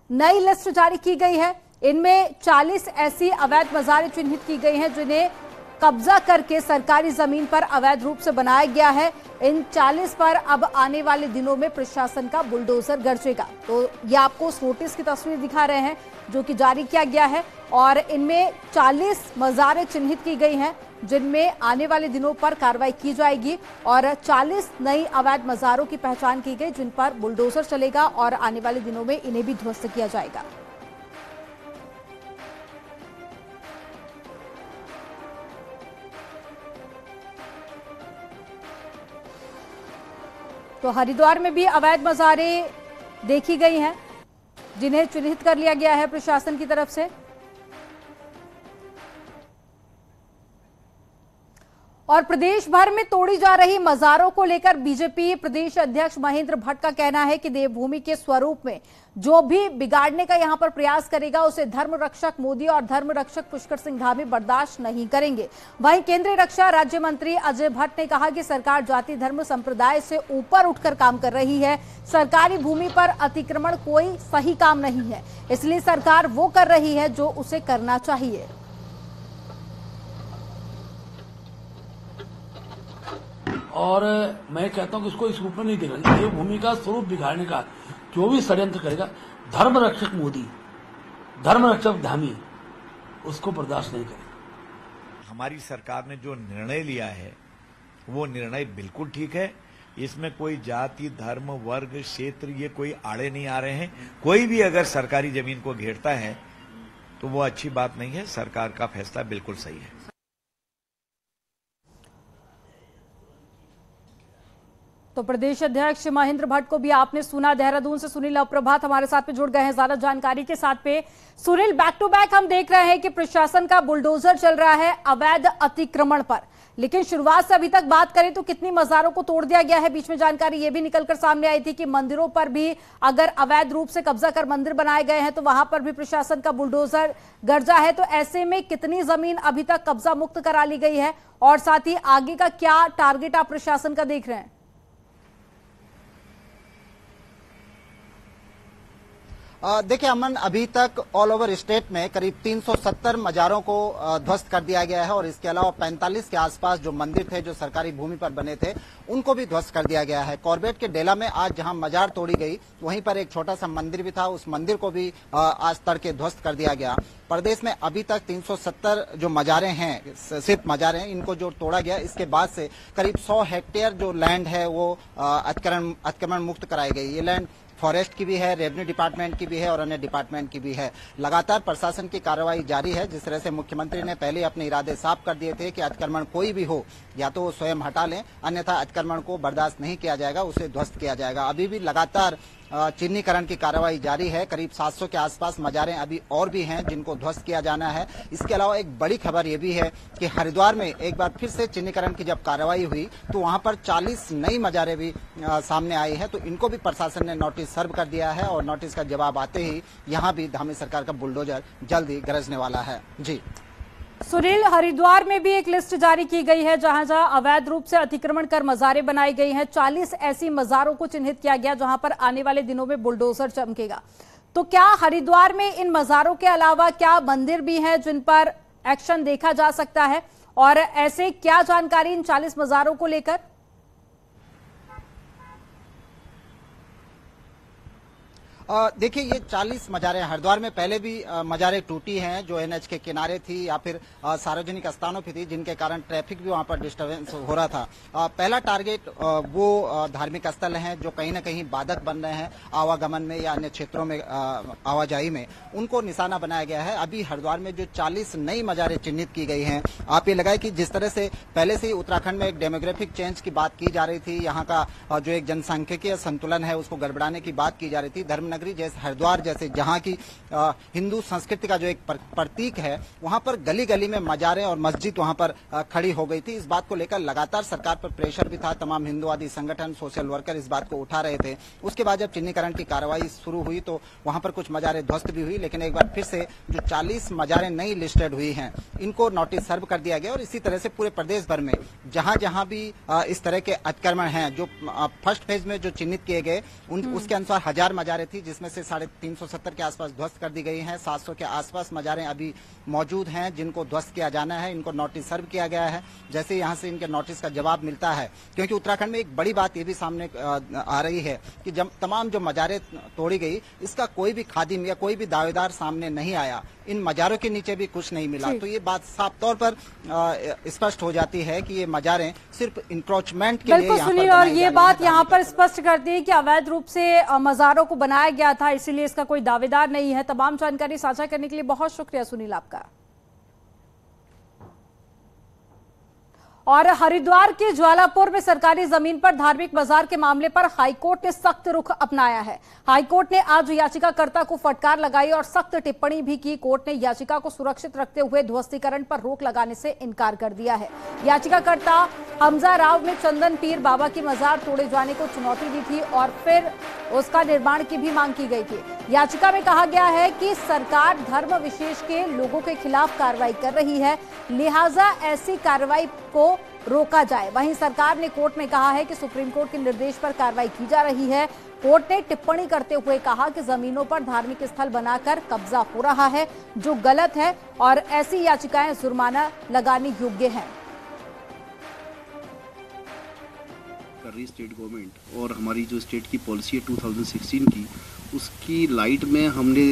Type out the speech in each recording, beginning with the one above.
नई लिस्ट जारी की गई है। इनमें 40 ऐसी अवैध मज़ारें चिन्हित की गई हैं जिन्हें कब्जा करके सरकारी जमीन पर अवैध रूप से बनाया गया है। इन 40 पर अब आने वाले दिनों में प्रशासन का बुलडोजर गरजेगा। तो ये आपको उस नोटिस की तस्वीर दिखा रहे हैं जो कि जारी किया गया है और इनमें 40 मज़ारें चिन्हित की गई हैं जिनमें आने वाले दिनों पर कार्रवाई की जाएगी और 40 नई अवैध मज़ारों की पहचान की गई जिन पर बुलडोजर चलेगा और आने वाले दिनों में इन्हें भी ध्वस्त किया जाएगा। तो हरिद्वार में भी अवैध मज़ारें देखी गई हैं जिन्हें चिन्हित कर लिया गया है प्रशासन की तरफ से। और प्रदेश भर में तोड़ी जा रही मज़ारों को लेकर बीजेपी प्रदेश अध्यक्ष महेंद्र भट्ट का कहना है कि देवभूमि के स्वरूप में जो भी बिगाड़ने का यहां पर प्रयास करेगा उसे धर्म रक्षक मोदी और धर्म रक्षक पुष्कर सिंह धामी बर्दाश्त नहीं करेंगे। वहीं केंद्रीय रक्षा राज्य मंत्री अजय भट्ट ने कहा कि सरकार जाति धर्म संप्रदाय से ऊपर उठकर काम कर रही है। सरकारी भूमि पर अतिक्रमण कोई सही काम नहीं है, इसलिए सरकार वो कर रही है जो उसे करना चाहिए। और मैं कहता हूं कि इसको इस रूप में नहीं देखा। ये भूमि का स्वरूप बिगाड़ने का जो भी षड्यंत्र करेगा, धर्म रक्षक मोदी, धर्म रक्षक धामी, उसको बर्दाश्त नहीं करेगा। हमारी सरकार ने जो निर्णय लिया है वो निर्णय बिल्कुल ठीक है। इसमें कोई जाति धर्म वर्ग क्षेत्र ये कोई आड़े नहीं आ रहे हैं। कोई भी अगर सरकारी जमीन को घेरता है तो वो अच्छी बात नहीं है। सरकार का फैसला बिल्कुल सही है। तो प्रदेश अध्यक्ष महेंद्र भट्ट को भी आपने सुना। देहरादून से सुनील अप्रभात हमारे साथ पे जुड़ गए हैं ज्यादा जानकारी के साथ पे। सुनील, बैक टू बैक हम देख रहे हैं कि प्रशासन का बुलडोजर चल रहा है अवैध अतिक्रमण पर, लेकिन शुरुआत से अभी तक बात करें तो कितनी मज़ारों को तोड़ दिया गया है। बीच में जानकारी ये भी निकलकर सामने आई थी कि मंदिरों पर भी अगर अवैध रूप से कब्जा कर मंदिर बनाए गए हैं तो वहां पर भी प्रशासन का बुलडोजर गरजा है। तो ऐसे में कितनी जमीन अभी तक कब्जा मुक्त करा ली गई है और साथ ही आगे का क्या टारगेट आप प्रशासन का देख रहे हैं? देखिए अमन, अभी तक ऑल ओवर स्टेट में करीब 370 मज़ारों को ध्वस्त कर दिया गया है और इसके अलावा 45 के आसपास जो मंदिर थे जो सरकारी भूमि पर बने थे उनको भी ध्वस्त कर दिया गया है। कॉर्बेट के डेला में आज जहां मजार तोड़ी गई वहीं पर एक छोटा सा मंदिर भी था, उस मंदिर को भी आज तड़के ध्वस्त कर दिया गया। प्रदेश में अभी तक 370 जो मजारें हैं, सिर्फ मजारें हैं, इनको जो तोड़ा गया इसके बाद से करीब 100 हेक्टेयर जो लैंड है वो अतिक्रमण मुक्त कराई गई। ये लैंड फॉरेस्ट की भी है, रेवेन्यू डिपार्टमेंट की भी है और अन्य डिपार्टमेंट की भी है। लगातार प्रशासन की कार्रवाई जारी है। जिस तरह से मुख्यमंत्री ने पहले अपने इरादे साफ कर दिए थे कि अतिक्रमण कोई भी हो या तो वो स्वयं हटा लें, अन्यथा अतिक्रमण को बर्दाश्त नहीं किया जाएगा, उसे ध्वस्त किया जाएगा। अभी भी लगातार चिन्हीकरण की कार्रवाई जारी है। करीब 700 के आसपास मजारें अभी और भी हैं जिनको ध्वस्त किया जाना है। इसके अलावा एक बड़ी खबर यह भी है कि हरिद्वार में एक बार फिर से चिन्हीकरण की जब कार्रवाई हुई तो वहां पर 40 नई मजारें भी सामने आई है। तो इनको भी प्रशासन ने नोटिस सर्व कर दिया है और नोटिस का जवाब आते ही यहाँ भी धामी सरकार का बुलडोजर जल्द ही गरजने वाला है। जी सुनील, हरिद्वार में भी एक लिस्ट जारी की गई है जहां जहां अवैध रूप से अतिक्रमण कर मज़ारें बनाई गई हैं। 40 ऐसी मज़ारों को चिन्हित किया गया जहां पर आने वाले दिनों में बुलडोजर चमकेगा। तो क्या हरिद्वार में इन मज़ारों के अलावा क्या मंदिर भी हैं जिन पर एक्शन देखा जा सकता है और ऐसे क्या जानकारी इन 40 मज़ारों को लेकर? देखिए ये 40 मजारें हरिद्वार में पहले भी मजारें टूटी हैं जो एनएच के किनारे थी या फिर सार्वजनिक स्थानों पर थी जिनके कारण ट्रैफिक भी वहां पर डिस्टर्बेंस हो रहा था। पहला टारगेट वो धार्मिक स्थल हैं जो कहीं ना कहीं बाधक बन रहे हैं आवागमन में या अन्य क्षेत्रों में आवाजाही में, उनको निशाना बनाया गया है। अभी हरिद्वार में जो 40 नई मजारें चिन्हित की गई हैं, आप ये लगाए कि जिस तरह से पहले से ही उत्तराखंड में एक डेमोग्राफिक चेंज की बात की जा रही थी, यहाँ का जो एक जनसांख्यिकीय संतुलन है उसको गड़बड़ाने की बात की जा रही थी। धर्म नगरी जैसे हरिद्वार जैसे जहां की हिंदू संस्कृति का जो एक प्रतीक है वहां पर गली गली में मजारें और मस्जिद वहां पर खड़ी हो गई थी। इस बात को लेकर लगातार सरकार पर प्रेशर भी था। तमाम हिंदुवादी संगठन, सोशल वर्कर इस बात को उठा रहे थे। उसके बाद जब चिन्हीकरण की कार्रवाई शुरू हुई तो वहां पर कुछ मजारें ध्वस्त भी हुई, लेकिन एक बार फिर से जो 40 मजारें नई लिस्टेड हुई हैं इनको नोटिस सर्व कर दिया गया। और इसी तरह से पूरे प्रदेश भर में जहां जहां भी इस तरह के अतिक्रमण हैं जो फर्स्ट फेज में जो चिन्हित किए गए उसके अनुसार 1000 मजारें थी जिसमें से 350 के आसपास ध्वस्त कर दी गई हैं। 700 के आसपास मजारें अभी मौजूद हैं जिनको ध्वस्त किया जाना है। इनको नोटिस सर्व किया गया है। जैसे यहाँ से इनके नोटिस का जवाब मिलता है, क्योंकि उत्तराखंड में एक बड़ी बात ये भी सामने आ रही है कि जब तमाम जो मजारें तोड़ी गई, इसका कोई भी खादिम या कोई भी दावेदार सामने नहीं आया। इन मजारों के नीचे भी कुछ नहीं मिला। तो ये बात साफ तौर पर स्पष्ट हो जाती है कि ये मजारें सिर्फ इंक्रोचमेंट के लिए यहाँ पर और ये बात यहाँ पर स्पष्ट करती है कि अवैध रूप से मजारों को बनाया गया था, इसीलिए इसका कोई दावेदार नहीं है। तमाम जानकारी साझा करने के लिए बहुत शुक्रिया सुनील आपका। और हरिद्वार के ज्वालापुर में सरकारी जमीन पर धार्मिक बाजार के मामले पर हाईकोर्ट ने सख्त रुख अपनाया है। हाईकोर्ट ने आज याचिकाकर्ता को फटकार लगाई और सख्त टिप्पणी भी की। कोर्ट ने याचिका को सुरक्षित रखते हुए ध्वस्तीकरण पर रोक लगाने से इनकार कर दिया है। याचिकाकर्ता हमजा राव ने चंदन पीर बाबा की मजार तोड़े जाने को चुनौती दी थी और फिर उसका निर्माण की भी मांग की गई थी। याचिका में कहा गया है कि सरकार धर्म विशेष के लोगों के खिलाफ कार्रवाई कर रही है, लिहाजा ऐसी कार्रवाई को रोका जाए। वहीं सरकार ने कोर्ट में कहा है कि सुप्रीम कोर्ट के निर्देश पर कार्रवाई की जा रही है। कोर्ट ने टिप्पणी करते हुए कहा कि जमीनों पर धार्मिक स्थल बनाकर कब्जा हो रहा है, जो गलत है और ऐसी याचिकाएं जुर्माना लगाने योग्य हैं। कर रही स्टेट गवर्नमेंट और हमारी जो स्टेट की पॉलिसी है 2016 की, उसकी लाइट में हमने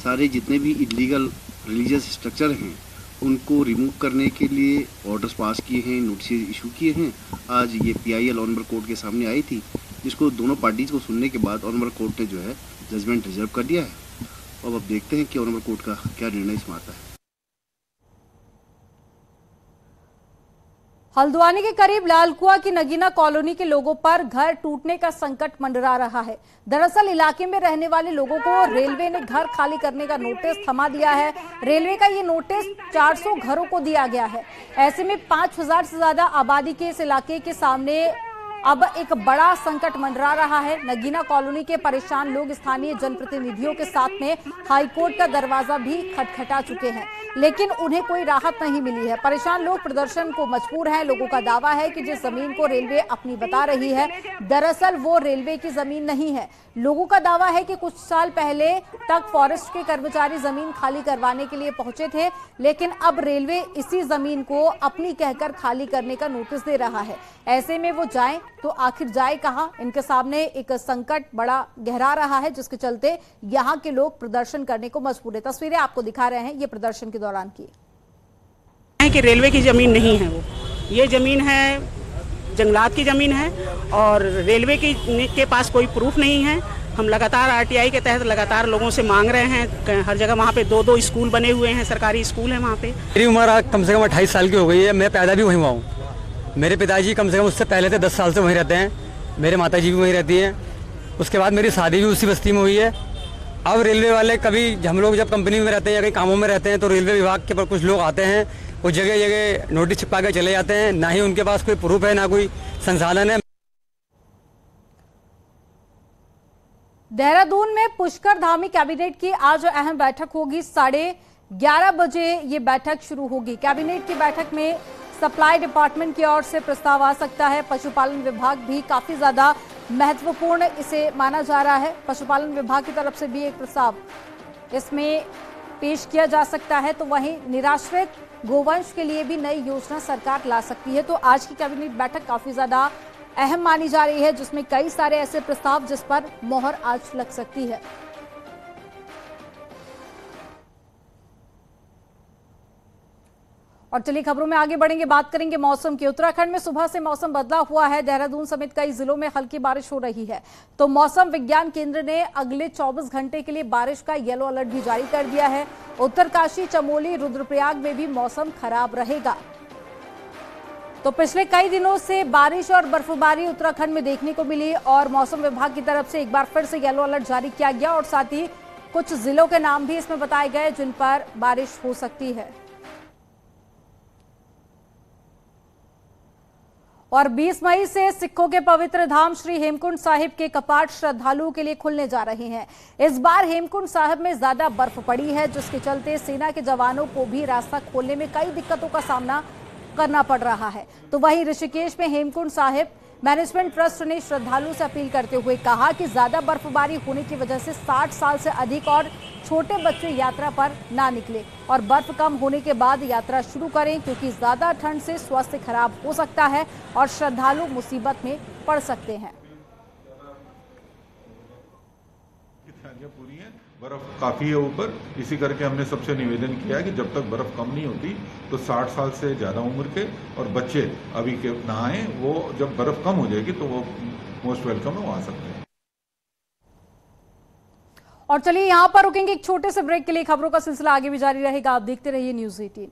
सारे जितने भी इलीगल रिलीजियस स्ट्रक्चर हैं उनको रिमूव करने के लिए ऑर्डर्स पास किए हैं, नोटिस इशू किए हैं। आज ये PIL ऑनरेबल कोर्ट के सामने आई थी, जिसको दोनों पार्टीज को सुनने के बाद ऑनरेबल कोर्ट ने जो है जजमेंट रिजर्व कर दिया है। अब देखते हैं कि ऑनरेबल कोर्ट का क्या निर्णय इसमें आता है। हल्द्वानी के करीब लालकुआ की नगीना कॉलोनी के लोगों पर घर टूटने का संकट मंडरा रहा है। दरअसल इलाके में रहने वाले लोगों को रेलवे ने घर खाली करने का नोटिस थमा दिया है। रेलवे का ये नोटिस 400 घरों को दिया गया है। ऐसे में 5000 से ज्यादा आबादी के इस इलाके के सामने अब एक बड़ा संकट मंडरा रहा है। नगीना कॉलोनी के परेशान लोग स्थानीय जनप्रतिनिधियों के साथ में हाईकोर्ट का दरवाजा भी खटखटा चुके हैं, लेकिन उन्हें कोई राहत नहीं मिली है। परेशान लोग प्रदर्शन को मजबूर हैं। लोगों का दावा है कि जिस जमीन को रेलवे अपनी बता रही है, दरअसल वो रेलवे की जमीन नहीं है। लोगों का दावा है कि कुछ साल पहले तक फॉरेस्ट के कर्मचारी जमीन खाली करवाने के लिए पहुंचे थे, लेकिन अब रेलवे इसी जमीन को अपनी कहकर खाली करने का नोटिस दे रहा है। ऐसे में वो जाएं तो आखिर जाए कहां? इनके सामने एक संकट बड़ा गहरा रहा है, जिसके चलते यहां के लोग प्रदर्शन करने को मजबूर है। तस्वीरें आपको दिखा रहे हैं ये प्रदर्शन के दौरान की है कि रेलवे की जमीन नहीं है, वो ये जमीन है जंगलात की जमीन है और रेलवे के पास कोई प्रूफ नहीं है। हम लगातार RTI के तहत लगातार लोगों से मांग रहे हैं। हर जगह वहाँ पे 2-2 स्कूल बने हुए हैं, सरकारी स्कूल है वहाँ पे। मेरी उम्र कम से कम 28 साल की हो गई है। मैं पैदा भी वहीं हुआ हूँ। मेरे पिताजी कम से कम उससे पहले से 10 साल से वहीं रहते हैं। मेरे माताजी भी वहीं रहती हैं। उसके बाद मेरी शादी भी उसी बस्ती में हुई है। अब रेलवे वाले कभी हम लोग जब कंपनी में रहते हैं या कहीं कामों में रहते हैं तो रेलवे विभाग के पर कुछ लोग आते हैं, वो जगह जगह नोटिस छिपा के चले जाते हैं। ना ही उनके पास कोई प्रूफ है, ना कोई संसाधन है। देहरादून में पुष्कर धामी कैबिनेट की आज अहम बैठक होगी। 11:30 बजे ये बैठक शुरू होगी। कैबिनेट की बैठक में सप्लाई डिपार्टमेंट की ओर से प्रस्ताव आ सकता है। पशुपालन विभाग भी काफी ज्यादा महत्वपूर्ण इसे माना जा रहा है। पशुपालन विभाग की तरफ से भी एक प्रस्ताव इसमें पेश किया जा सकता है। तो वहीं निराश्रित गोवंश के लिए भी नई योजना सरकार ला सकती है। तो आज की कैबिनेट बैठक काफी ज्यादा अहम मानी जा रही है, जिसमें कई सारे ऐसे प्रस्ताव जिस पर मोहर आज लग सकती है। और चलिए खबरों में आगे बढ़ेंगे, बात करेंगे मौसम की। उत्तराखंड में सुबह से मौसम बदला हुआ है। देहरादून समेत कई जिलों में हल्की बारिश हो रही है। तो मौसम विज्ञान केंद्र ने अगले 24 घंटे के लिए बारिश का येलो अलर्ट भी जारी कर दिया है। उत्तरकाशी, चमोली, रुद्रप्रयाग में भी मौसम खराब रहेगा। तो पिछले कई दिनों से बारिश और बर्फबारी उत्तराखंड में देखने को मिली और मौसम विभाग की तरफ से एक बार फिर से येलो अलर्ट जारी किया गया और साथ ही कुछ जिलों के नाम भी इसमें बताए गए जिन पर बारिश हो सकती है। और 20 मई से सिखों के पवित्र धाम श्री हेमकुंड साहिब के कपाट श्रद्धालुओं के लिए खुलने जा रहे हैं। इस बार हेमकुंड साहिब में ज्यादा बर्फ पड़ी है, जिसके चलते सेना के जवानों को भी रास्ता खोलने में कई दिक्कतों का सामना करना पड़ रहा है। तो वहीं ऋषिकेश में हेमकुंड साहिब मैनेजमेंट ट्रस्ट ने श्रद्धालुओं से अपील करते हुए कहा कि ज्यादा बर्फबारी होने की वजह से 60 साल से अधिक और छोटे बच्चे यात्रा पर ना निकले और बर्फ कम होने के बाद यात्रा शुरू करें, क्योंकि ज्यादा ठंड से स्वास्थ्य खराब हो सकता है और श्रद्धालु मुसीबत में पड़ सकते हैं। पूरी है, बर्फ काफी है ऊपर, इसी करके हमने सबसे निवेदन किया कि जब तक बर्फ कम नहीं होती तो 60 साल से ज्यादा उम्र के और बच्चे अभी के नहाएं, वो जब बर्फ कम हो जाएगी तो वो मोस्ट वेलकम है, वो आ सकते हैं। और चलिए यहाँ पर रुकेंगे एक छोटे से ब्रेक के लिए। खबरों का सिलसिला आगे भी जारी रहेगा, आप देखते रहिए न्यूज़ 18।